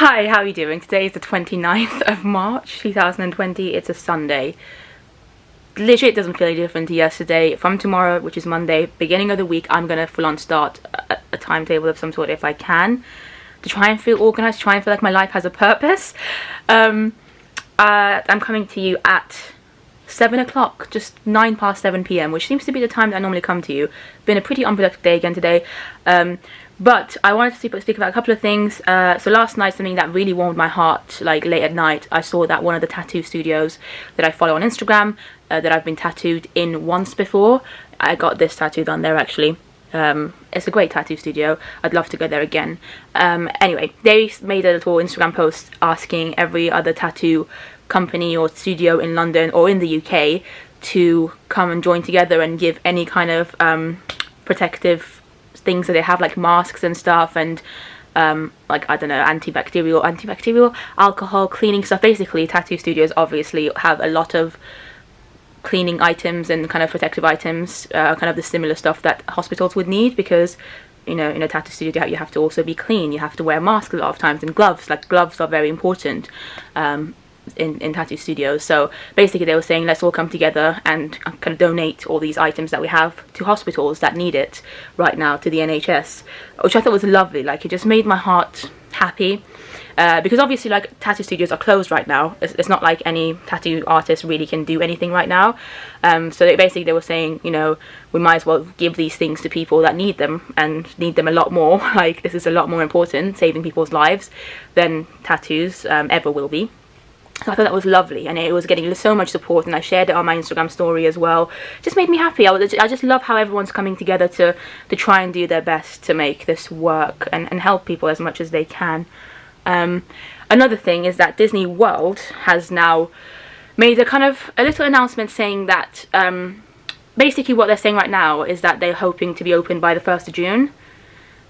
Hi, how are you doing? Today is the 29th of March 2020. It's a Sunday. Literally, it doesn't feel any different to yesterday. From tomorrow, which is Monday, beginning of the week, I'm gonna full on start a timetable of some sort if I can, to try and feel organized, try and feel like my life has a purpose. I'm coming to you at 7 o'clock, just 9 past 7 p.m, which seems to be the time that I normally come to you. Been a pretty unproductive day again today. But I wanted to speak about a couple of things. So last night, something that really warmed my heart, like late at night, I saw that one of the tattoo studios that I follow on Instagram, that I've been tattooed in once before. I got this tattoo done there actually. It's a great tattoo studio. I'd love to go there again. Anyway, they made a little Instagram post asking every other tattoo company or studio in London or in the UK to come and join together and give any kind of protective things that they have, like masks and stuff, and like, I don't know, antibacterial alcohol cleaning stuff. Basically, tattoo studios obviously have a lot of cleaning items and kind of protective items, kind of the similar stuff that hospitals would need, because you know, in a tattoo studio you have to also be clean, you have to wear masks a lot of times, and gloves. Like, gloves are very important in tattoo studios. So basically they were saying, let's all come together and kind of donate all these items that we have to hospitals that need it right now, to the NHS, which I thought was lovely. Like, it just made my heart happy, because obviously, like, tattoo studios are closed right now. It's not like any tattoo artist really can do anything right now. So they were saying, you know, we might as well give these things to people that need them, and need them a lot more. Like, this is a lot more important, saving people's lives, than tattoos ever will be. So I thought that was lovely, and it was getting so much support, and I shared it on my Instagram story as well. It just made me happy. I just love how everyone's coming together to try and do their best to make this work and help people as much as they can. Another thing is that Disney World has now made a little announcement saying that basically what they're saying right now is that they're hoping to be open by the 1st of June,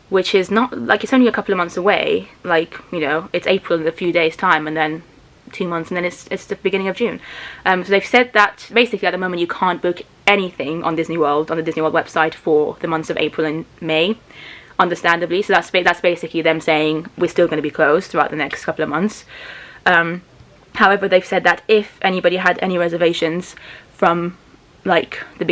which is not, like, it's only a couple of months away. Like, you know, it's April in a few days time, and then 2 months, and then it's the beginning of June. So they've said that basically at the moment you can't book anything on Disney World, on the Disney World website, for the months of April and May, understandably. So that's basically them saying we're still going to be closed throughout the next couple of months. However, they've said that if anybody had any reservations from, like, the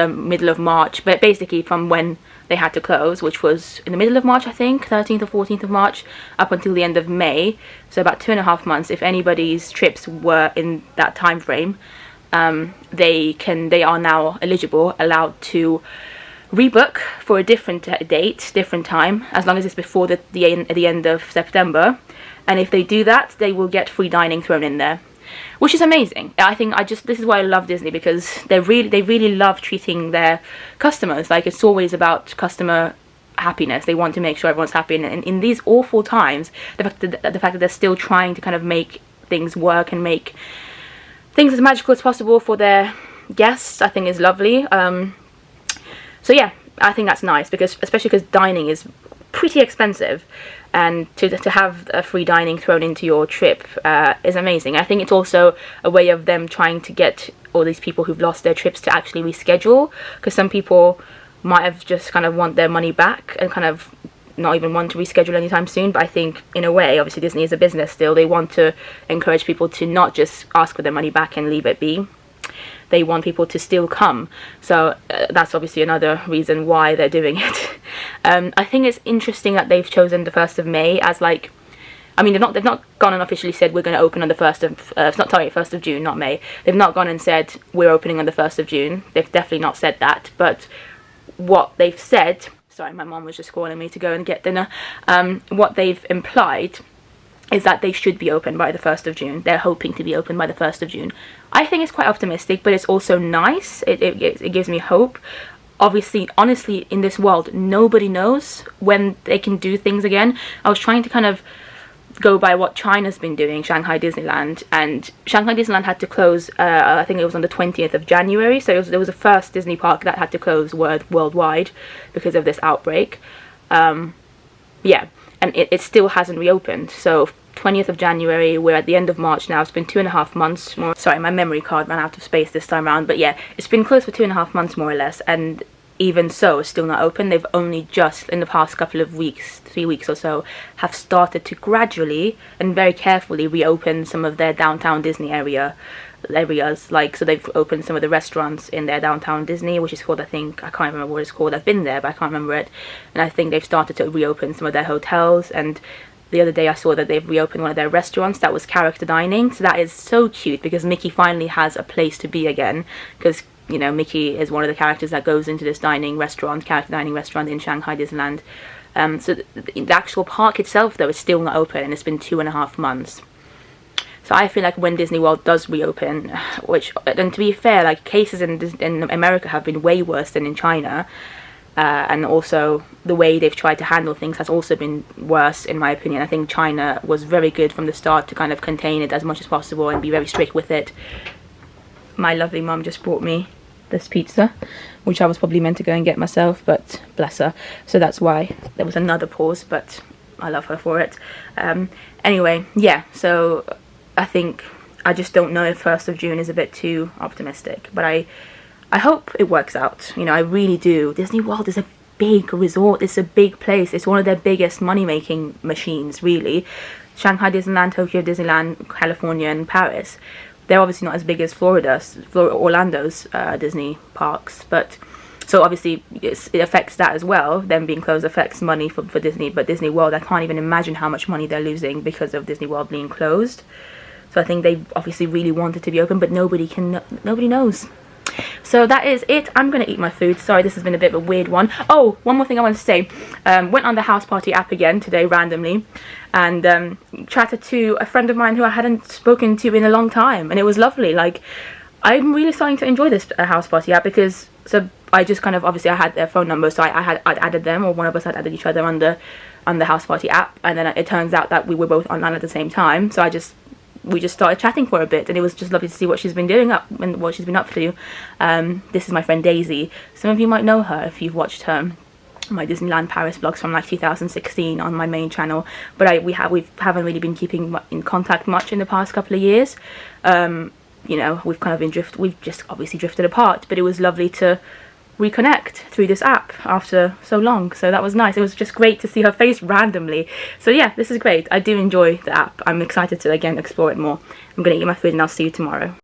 middle of March, but basically from when they had to close, which was in the middle of March, I think, 13th or 14th of March, up until the end of May, so about 2.5 months, if anybody's trips were in that time frame, they are now allowed to rebook for a different date, different time, as long as it's before the end of September. And if they do that, they will get free dining thrown in there, which is amazing. I think this is why I love Disney, because they really love treating their customers. Like, it's always about customer happiness. They want to make sure everyone's happy, and in these awful times, the fact that they're still trying to kind of make things work and make things as magical as possible for their guests, I think is lovely. So yeah, I think that's nice, because especially because dining is pretty expensive, and to have a free dining thrown into your trip is amazing. I think it's also a way of them trying to get all these people who've lost their trips to actually reschedule, because some people might have just kind of want their money back and kind of not even want to reschedule anytime soon. But I think, in a way, obviously Disney is a business still, they want to encourage people to not just ask for their money back and leave it be. They want people to still come, so that's obviously another reason why they're doing it. I think it's interesting that they've chosen the 1st of May as, like, I mean, they've not gone and officially said we're going to open on the 1st of June, not May. They've not gone and said we're opening on the 1st of June. They've definitely not said that. But what they've said, sorry, my mom was just calling me to go and get dinner. What they've implied is that they should be open by the 1st of June. They're hoping to be open by the 1st of June. I think it's quite optimistic, but it's also nice. It gives me hope. Obviously, honestly, in this world, nobody knows when they can do things again. I was trying to kind of go by what China's been doing, Shanghai Disneyland, and Shanghai Disneyland had to close, I think it was on the 20th of January, so there was the first Disney park that had to close worldwide because of this outbreak. Yeah, and it still hasn't reopened, so 20th of January, we're at the end of March now. It's been 2.5 months more. Sorry, my memory card ran out of space this time around, but yeah, it's been closed for 2.5 months more or less, and even so, it's still not open. They've only just, in the past couple of weeks, 3 weeks or so, have started to gradually and very carefully reopen some of their downtown Disney areas. Like, so they've opened some of the restaurants in their downtown Disney, which is called, I think, I can't remember what it's called. I've been there, but I can't remember it. And I think they've started to reopen some of their hotels, and the other day I saw that they've reopened one of their restaurants that was character dining. So that is so cute, because Mickey finally has a place to be again, because, you know, Mickey is one of the characters that goes into this character dining restaurant in Shanghai Disneyland. So the actual park itself, though, is still not open, and it's been 2.5 months. So I feel like when Disney World does reopen, and to be fair, like, cases in America have been way worse than in China, and also the way they've tried to handle things has also been worse, in my opinion. I think China was very good from the start to kind of contain it as much as possible and be very strict with it. My lovely mum just brought me this pizza, which I was probably meant to go and get myself, but bless her. So that's why there was another pause, but I love her for it. Anyway, yeah, so I think, I just don't know if 1st of June is a bit too optimistic, but I hope it works out. You know, I really do. Disney World is a big resort, it's a big place, it's one of their biggest money-making machines, really. Shanghai Disneyland, Tokyo Disneyland, California and Paris, they're obviously not as big as Orlando's Disney parks, but so obviously it affects that as well. Them being closed affects money for Disney, but Disney World, I can't even imagine how much money they're losing because of Disney World being closed. So I think they obviously really wanted to be open, but nobody knows. So that is it. I'm going to eat my food. Sorry, this has been a bit of a weird one. Oh, one more thing I want to say. Went on the House Party app again today randomly, and chatted to a friend of mine who I hadn't spoken to in a long time, and it was lovely. Like, I'm really starting to enjoy this House Party app, because so I just kind of, obviously I had their phone number, so I'd added them, or one of us had added each other on the House Party app, and then it turns out that we were both online at the same time. So we just started chatting for a bit, and it was just lovely to see what she's been doing and what she's been up to. This is my friend Daisy. Some of you might know her if you've watched my Disneyland Paris vlogs from like 2016 on my main channel, but we haven't really been keeping in contact much in the past couple of years. You know, we've kind of we've just obviously drifted apart, but it was lovely to reconnect through this app after so long. So that was nice. It was just great to see her face randomly. So yeah, this is great. I do enjoy the app. I'm excited to again explore it more. I'm gonna eat my food and I'll see you tomorrow.